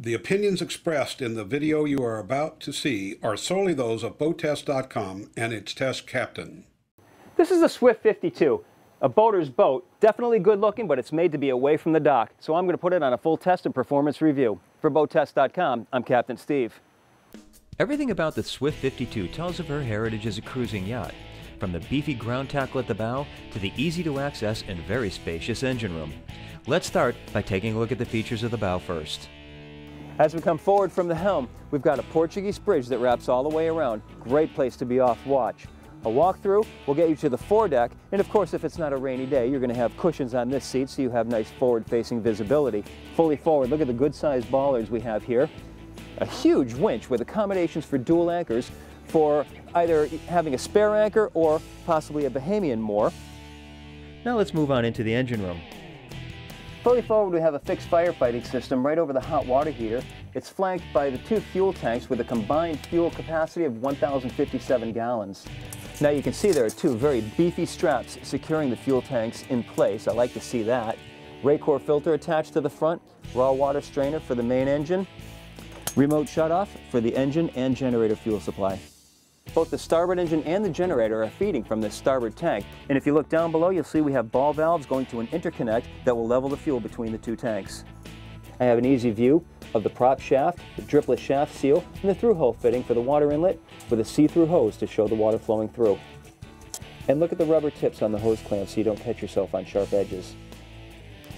The opinions expressed in the video you are about to see are solely those of BoatTest.com and its test captain. This is a Swift 52, a boater's boat. Definitely good looking, but it's made to be away from the dock. So I'm going to put it on a full test and performance review. For BoatTest.com, I'm Captain Steve. Everything about the Swift 52 tells of her heritage as a cruising yacht, from the beefy ground tackle at the bow to the easy-to-access and very spacious engine room. Let's start by taking a look at the features of the bow first. As we come forward from the helm, we've got a Portuguese bridge that wraps all the way around. Great place to be off watch. A walkthrough will get you to the foredeck, and of course if it's not a rainy day, you're going to have cushions on this seat so you have nice forward-facing visibility. Fully forward, look at the good-sized bollards we have here. A huge winch with accommodations for dual anchors for either having a spare anchor or possibly a Bahamian moor. Now let's move on into the engine room. Fully forward, we have a fixed firefighting system right over the hot water heater. It's flanked by the two fuel tanks with a combined fuel capacity of 1,057 gallons. Now you can see there are two very beefy straps securing the fuel tanks in place. I like to see that. Raycor filter attached to the front, raw water strainer for the main engine, remote shutoff for the engine and generator fuel supply. Both the starboard engine and the generator are feeding from this starboard tank. And if you look down below, you'll see we have ball valves going to an interconnect that will level the fuel between the two tanks. I have an easy view of the prop shaft, the dripless shaft seal, and the through-hole fitting for the water inlet with a see-through hose to show the water flowing through. And look at the rubber tips on the hose clamp so you don't catch yourself on sharp edges.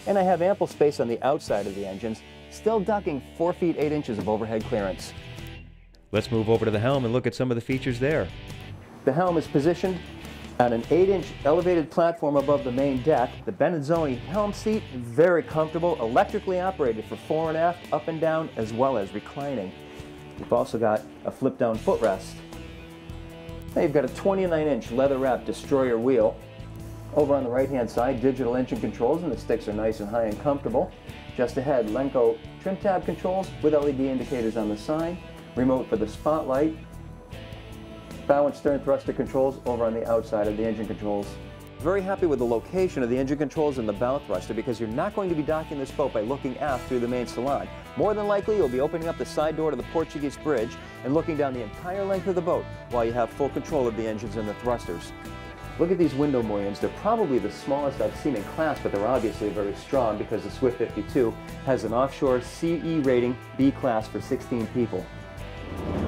And I have ample space on the outside of the engines, still ducking 4 feet 8 inches of overhead clearance. Let's move over to the helm and look at some of the features there. The helm is positioned on an 8-inch elevated platform above the main deck. The Benazzoni helm seat, very comfortable, electrically operated for fore and aft, up and down, as well as reclining. You've also got a flip-down footrest. Now you've got a 29-inch leather-wrapped destroyer wheel. Over on the right-hand side, digital engine controls, and the sticks are nice and high and comfortable. Just ahead, Lenco trim tab controls with LED indicators on the side. Remote for the spotlight, bow and stern thruster controls over on the outside of the engine controls. Very happy with the location of the engine controls and the bow thruster because you're not going to be docking this boat by looking aft through the main salon. More than likely you'll be opening up the side door to the Portuguese bridge and looking down the entire length of the boat while you have full control of the engines and the thrusters. Look at these window mullions. They're probably the smallest I've seen in class, but they're obviously very strong because the Swift 52 has an offshore CE rating B class for 16 people.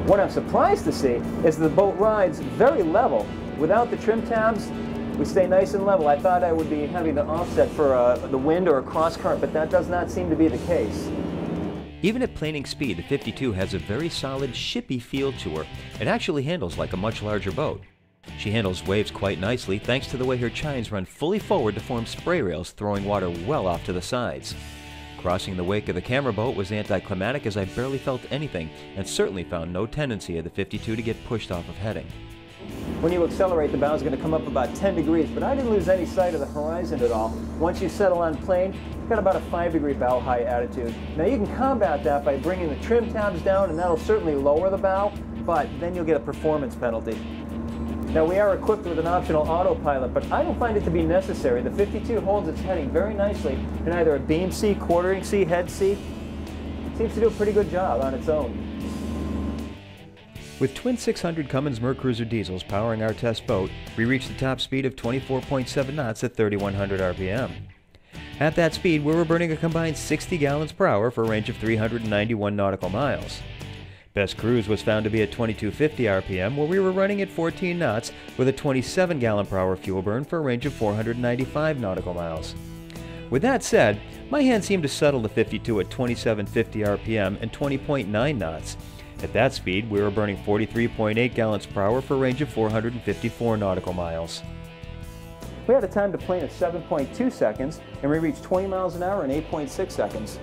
What I'm surprised to see is the boat rides very level. Without the trim tabs, we stay nice and level. I thought I would be having to offset for the wind or a cross current, but that does not seem to be the case. Even at planing speed, the 52 has a very solid, shippy feel to her. It actually handles like a much larger boat. She handles waves quite nicely thanks to the way her chines run fully forward to form spray rails, throwing water well off to the sides. Crossing the wake of the camera boat was anticlimactic as I barely felt anything and certainly found no tendency of the 52 to get pushed off of heading. When you accelerate, the bow is going to come up about 10 degrees, but I didn't lose any sight of the horizon at all. Once you settle on plane, you've got about a 5-degree bow high attitude. Now you can combat that by bringing the trim tabs down, and that'll certainly lower the bow, but then you'll get a performance penalty. Now we are equipped with an optional autopilot, but I don't find it to be necessary. The 52 holds its heading very nicely in either a beam C, quartering C, head C. It seems to do a pretty good job on its own. With twin 600 Cummins Mercruiser diesels powering our test boat, we reached the top speed of 24.7 knots at 3,100 RPM. At that speed, we were burning a combined 60 gallons per hour for a range of 391 nautical miles. Best cruise was found to be at 2250 RPM, where we were running at 14 knots with a 27 gallon per hour fuel burn for a range of 495 nautical miles. With that said, my hand seemed to settle the 52 at 2750 RPM and 20.9 knots. At that speed, we were burning 43.8 gallons per hour for a range of 454 nautical miles. We had a time to plane of 7.2 seconds, and we reached 20 miles an hour in 8.6 seconds.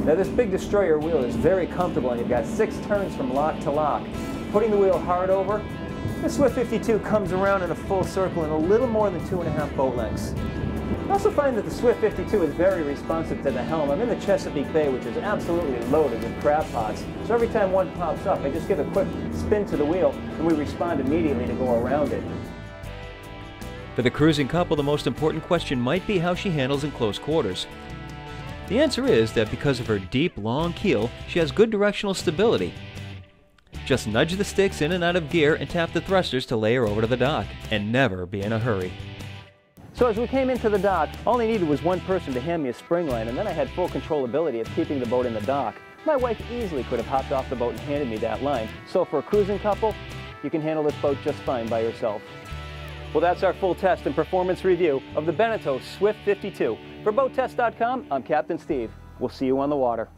Now this big destroyer wheel is very comfortable, and you've got 6 turns from lock to lock. Putting the wheel hard over, the Swift 52 comes around in a full circle in a little more than 2.5 boat lengths. I also find that the Swift 52 is very responsive to the helm. I'm in the Chesapeake Bay, which is absolutely loaded with crab pots. So every time one pops up, I just give a quick spin to the wheel, and we respond immediately to go around it. For the cruising couple, the most important question might be how she handles in close quarters. The answer is that because of her deep, long keel, she has good directional stability. Just nudge the sticks in and out of gear and tap the thrusters to lay her over to the dock, and never be in a hurry. So as we came into the dock, all I needed was one person to hand me a spring line, and then I had full controllability of keeping the boat in the dock. My wife easily could have hopped off the boat and handed me that line. So for a cruising couple, you can handle this boat just fine by yourself. Well, that's our full test and performance review of the Beneteau Swift 52. For BoatTest.com, I'm Captain Steve. We'll see you on the water.